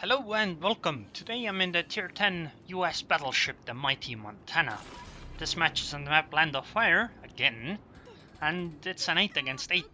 Hello and welcome. Today I'm in the tier 10 US battleship, the Mighty Montana. This match is on the map Land of Fire, again, and it's an 8 against 8.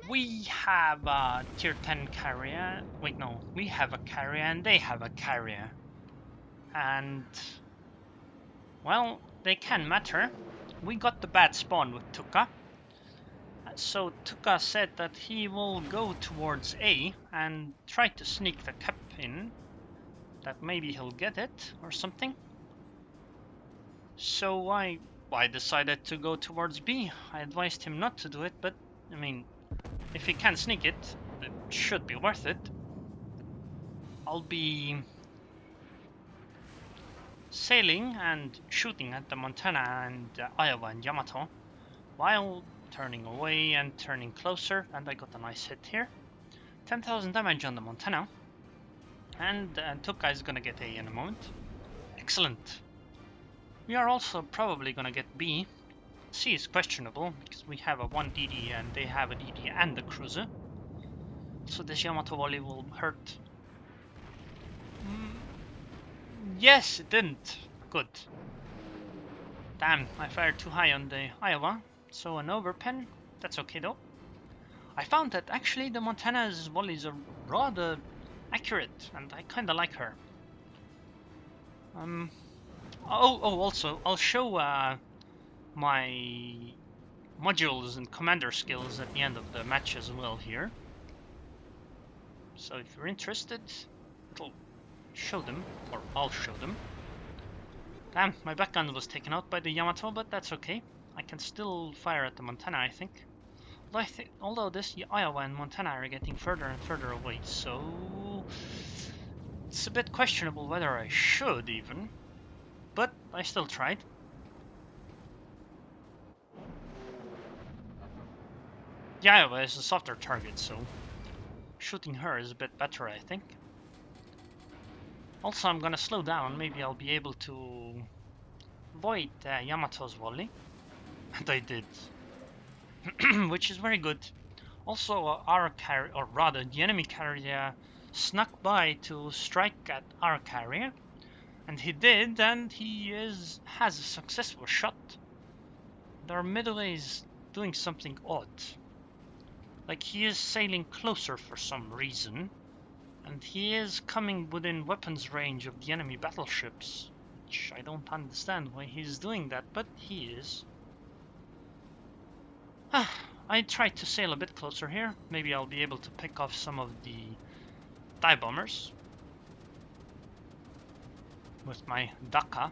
We have a tier 10 carrier, wait no, we have a carrier and they have a carrier. And, well, they can matter. We got the bad spawn with Tuka. So Tuka said that he will go towards A and try to sneak the cap in, that maybe he'll get it or something. So I decided to go towards B. I advised him not to do it, but I mean, if he can sneak it, it should be worth it. I'll be sailing and shooting at the Montana and Iowa and Yamato while turning away and turning closer, and I got a nice hit here. 10,000 damage on the Montana, and Tuka is gonna get A in a moment. Excellent. We are also probably gonna get B. C is questionable because we have a 1 DD and they have a DD and a cruiser. So this Yamato volley will hurt. Yes, it didn't. Good. Damn, I fired too high on the Iowa. So an overpen, that's okay though. I found that actually the Montana's volleys are rather accurate and I kinda like her. Also, I'll show my modules and commander skills at the end of the match as well here. So if you're interested, it'll show them, or I'll show them. Damn, my backgun was taken out by the Yamato, but that's okay. I can still fire at the Montana, I think. Although this Iowa and Montana are getting further and further away, so it's a bit questionable whether I should even, but I still tried. The Iowa is a softer target, so shooting her is a bit better, I think. Also, I'm gonna slow down, maybe I'll be able to avoid Yamato's volley. And I did. Which is very good. Also, our carrier, or rather the enemy carrier, snuck by to strike at our carrier. And he did, and he has a successful shot. Their midway is doing something odd. Like he is sailing closer for some reason. And he is coming within weapons range of the enemy battleships. Which I don't understand why he's doing that, but he is. I tried to sail a bit closer here. Maybe I'll be able to pick off some of the dive bombers with my Daka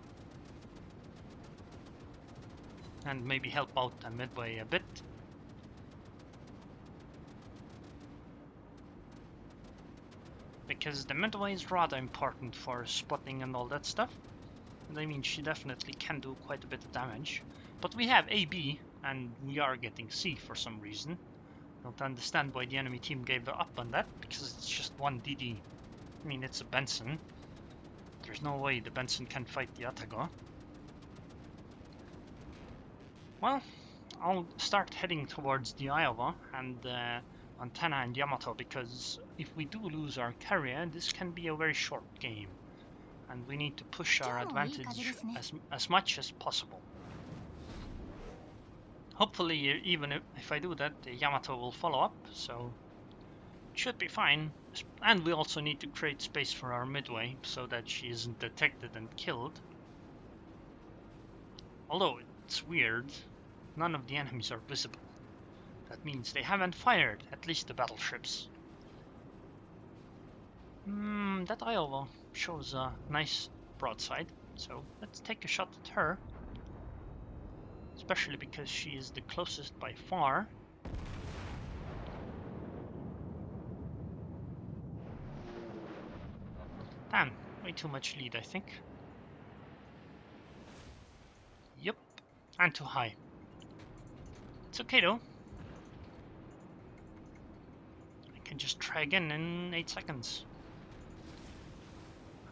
and maybe help out the midway a bit. Because the midway is rather important for spotting and all that stuff. And I mean, she definitely can do quite a bit of damage. But we have AB, and we are getting C for some reason. Don't understand why the enemy team gave up on that, because it's just 1 DD. I mean, it's a Benson. There's no way the Benson can fight the Atago. Well, I'll start heading towards the Iowa and Montana and Yamato, because if we do lose our carrier, this can be a very short game. And we need to push our advantage as much as possible. Hopefully, even if I do that, the Yamato will follow up, so it should be fine. And we also need to create space for our midway, so that she isn't detected and killed. Although, it's weird, none of the enemies are visible. That means they haven't fired, at least the battleships. That Iowa shows a nice broadside, so let's take a shot at her. Especially because she is the closest by far. Damn, way too much lead, I think. Yep, and too high. It's okay though. I can just try again in 8 seconds.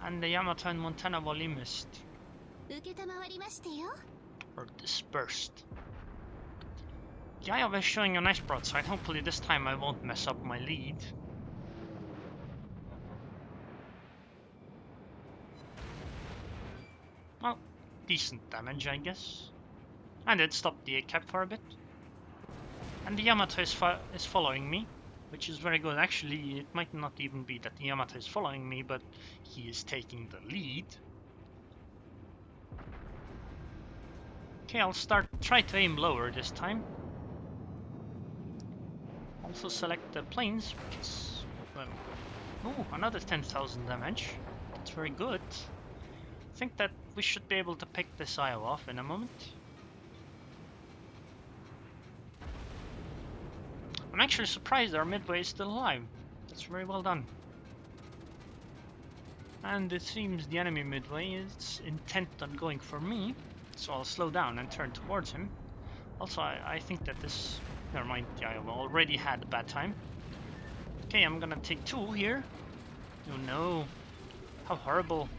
And the Yamato and Montana volley missed. Or dispersed. The Iowa is showing a nice broadside. Hopefully this time I won't mess up my lead. well, decent damage, I guess. And it stopped the cap for a bit. And the Yamato is following me, which is very good. Actually, it might not even be that the Yamato is following me, but he is taking the lead. Okay, I'll try to aim lower this time. Also select the planes, because, well, oh, another 10,000 damage. That's very good. I think that we should be able to pick this Iowa off in a moment. I'm actually surprised our midway is still alive. That's very well done. And it seems the enemy midway is intent on going for me, so I'll slow down and turn towards him. Also, I think that this... Never mind, the Iowa already had a bad time. Okay, I'm gonna take 2 here. Oh no, how horrible.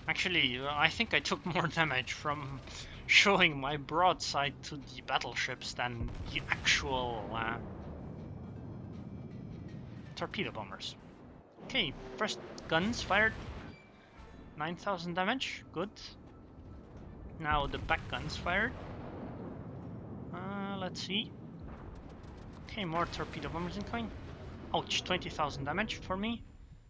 Actually, I think I took more damage from showing my broadside to the battleships than the actual torpedo bombers. Okay, first guns fired. 9,000 damage, good. Now the back guns fired. Let's see. Okay, more torpedo bombers incoming. Ouch, 20,000 damage for me.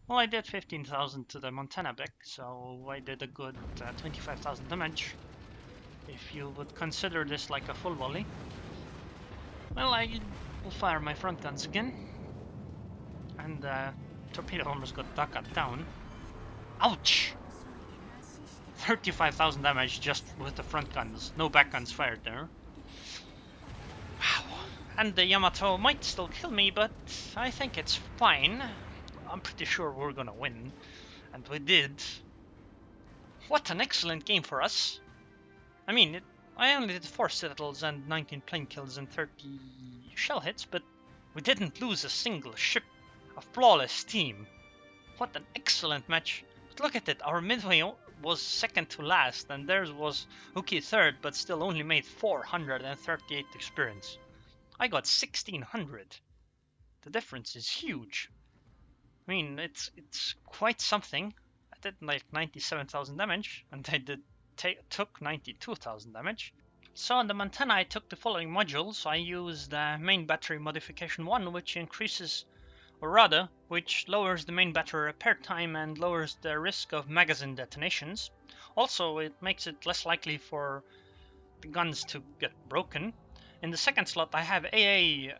Well, I did 15,000 to the Montana back, so I did a good 25,000 damage. If you would consider this like a full volley. Well, I will fire my front guns again. And torpedo bombers got cut down. Ouch! 35,000 damage just with the front guns. No back guns fired there. Wow. And the Yamato might still kill me, but I think it's fine. I'm pretty sure we're gonna win. And we did. What an excellent game for us. I mean, I only did 4 citadels and 19 plane kills and 30 shell hits, but we didn't lose a single ship. A flawless team. What an excellent match. But look at it, our midway was second to last, and theirs was okay third, but still only made 438 experience. I got 1600. The difference is huge. I mean, it's quite something. I did like 97,000 damage, and I took 92,000 damage. So on the Montana, I took the following modules. I used main battery modification 1, which increases, or rather, which lowers the main battery repair time and lowers the risk of magazine detonations. Also, it makes it less likely for the guns to get broken. In the second slot, I have Aaa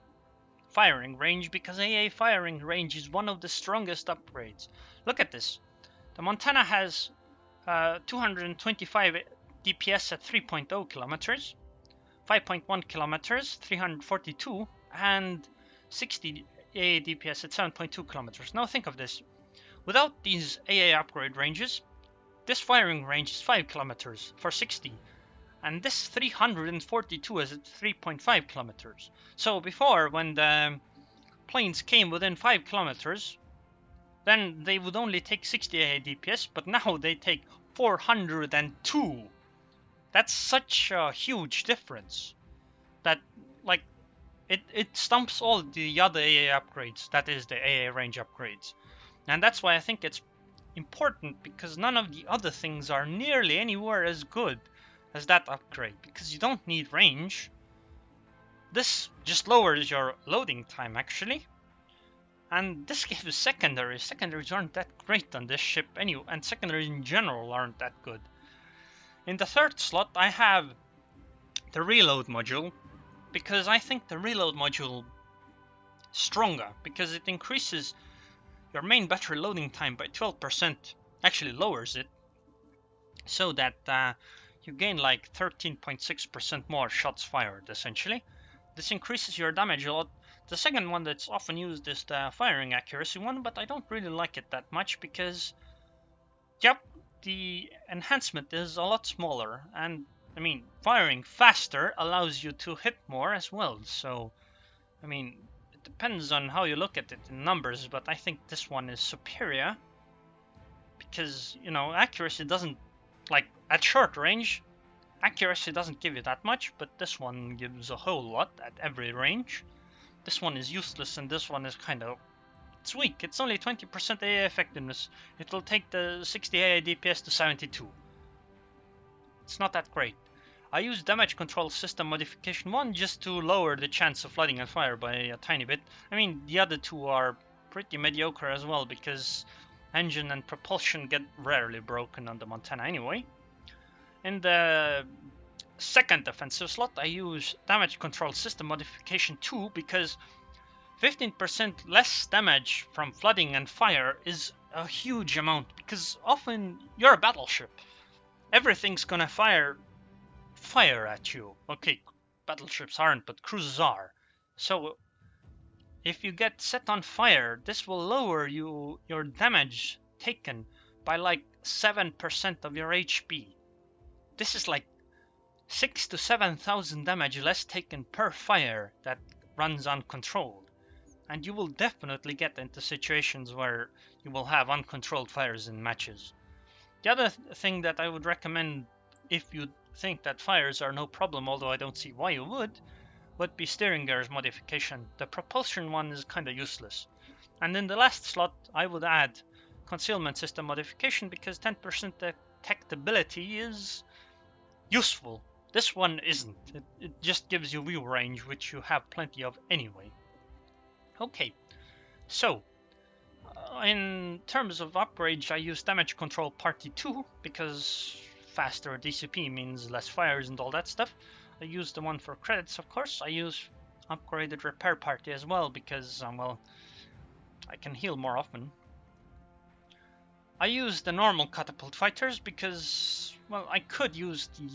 firing range, because Aaa firing range is one of the strongest upgrades. Look at this. The Montana has 225 DPS at 3.0 kilometers, 5.1 kilometers, 342, and 60 Aaa DPS at 7.2 kilometers. Now think of this. Without these Aaa upgrade ranges, this firing range is 5 kilometers for 60. And this 342 is at 3.5 kilometers. So before, when the planes came within 5 kilometers, then they would only take 60 AA DPS, but now they take 402. That's such a huge difference that, like, it stumps all the other AA upgrades, that is the AA range upgrades. And that's why I think it's important, because none of the other things are nearly anywhere as good as that upgrade, because you don't need range. This just lowers your loading time, actually. And this gives secondaries. Secondaries aren't that great on this ship anyway, and secondaries in general aren't that good. In the third slot, I have the reload module, because I think the reload module is stronger, because it increases your main battery loading time by 12%, actually lowers it, so that you gain like 13.6% more shots fired, essentially. This increases your damage a lot. The second one that's often used is the firing accuracy one, but I don't really like it that much because, yep, the enhancement is a lot smaller, and I mean, firing faster allows you to hit more as well. So, I mean, it depends on how you look at it in numbers, but I think this one is superior because, you know, accuracy doesn't, like, at short range, accuracy doesn't give you that much, but this one gives a whole lot at every range. This one is useless, and this one is kind of, it's weak. It's only 20% AA effectiveness. It will take the 60 AA DPS to 72. it's not that great. I use damage control system modification 1 just to lower the chance of flooding and fire by a tiny bit. I mean, the other two are pretty mediocre as well, because engine and propulsion get rarely broken on the Montana anyway. In the second offensive slot, I use damage control system modification 2 because 15% less damage from flooding and fire is a huge amount, because often you're a battleship. Everything's gonna fire at you. Okay, battleships aren't, but cruisers are. So if you get set on fire, this will lower your damage taken by like 7% of your HP. This is like 6,000 to 7,000 damage less taken per fire that runs uncontrolled. And you will definitely get into situations where you will have uncontrolled fires in matches. The other thing that I would recommend, if you think that fires are no problem, although I don't see why you would be steering gears modification. The propulsion one is kinda useless. And in the last slot, I would add concealment system modification, because 10% detectability is useful. This one isn't. It just gives you view range, which you have plenty of anyway. Okay, so in terms of upgrades, I use damage control party 2 because faster DCP means less fires and all that stuff. I use the one for credits, of course. I use upgraded repair party as well because, well, I can heal more often. I use the normal catapult fighters because, well, I could use the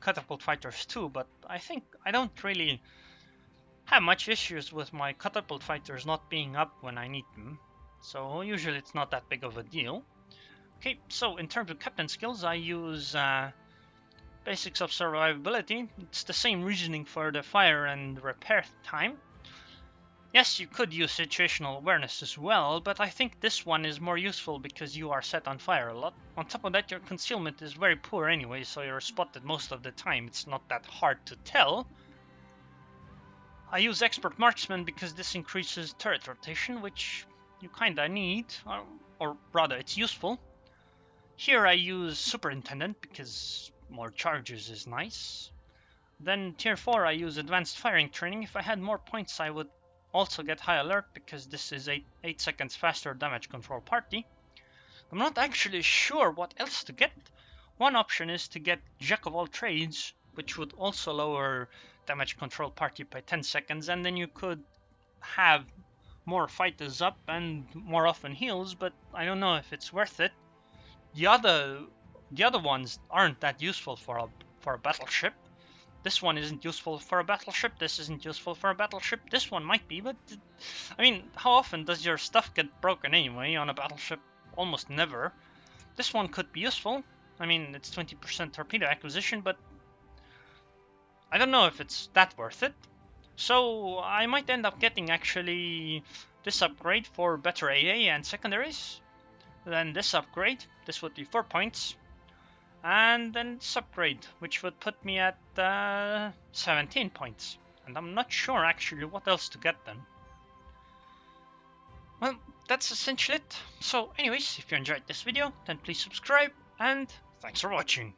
catapult fighters too, but I think I don't really have much issues with my catapult fighters not being up when I need them. So usually it's not that big of a deal. Okay, so in terms of captain skills, I use basics of survivability. It's the same reasoning for the fire and repair time. Yes, you could use situational awareness as well, but I think this one is more useful because you are set on fire a lot. On top of that, your concealment is very poor anyway, so you're spotted most of the time. It's not that hard to tell. I use expert marksman because this increases turret rotation, which you kinda need, or rather it's useful. Here I use superintendent because more charges is nice. Then tier 4 I use advanced firing training. If I had more points I would also get high alert because this is 8 seconds faster damage control party. I'm not actually sure what else to get. One option is to get jack of all trades, which would also lower damage control party by 10 seconds, and then you could have more fighters up and more often heals, but I don't know if it's worth it. The other ones aren't that useful for a battleship. This one isn't useful for a battleship, this isn't useful for a battleship, this one might be, but I mean, how often does your stuff get broken anyway on a battleship? Almost never. This one could be useful. I mean, it's 20% torpedo acquisition, but I don't know if it's that worth it. So I might end up getting actually this upgrade for better AA and secondaries. Then this upgrade, this would be 4 points. And then this upgrade, which would put me at 17 points. And I'm not sure actually what else to get then. Well, that's essentially it. So anyways, if you enjoyed this video, then please subscribe, and thanks for watching.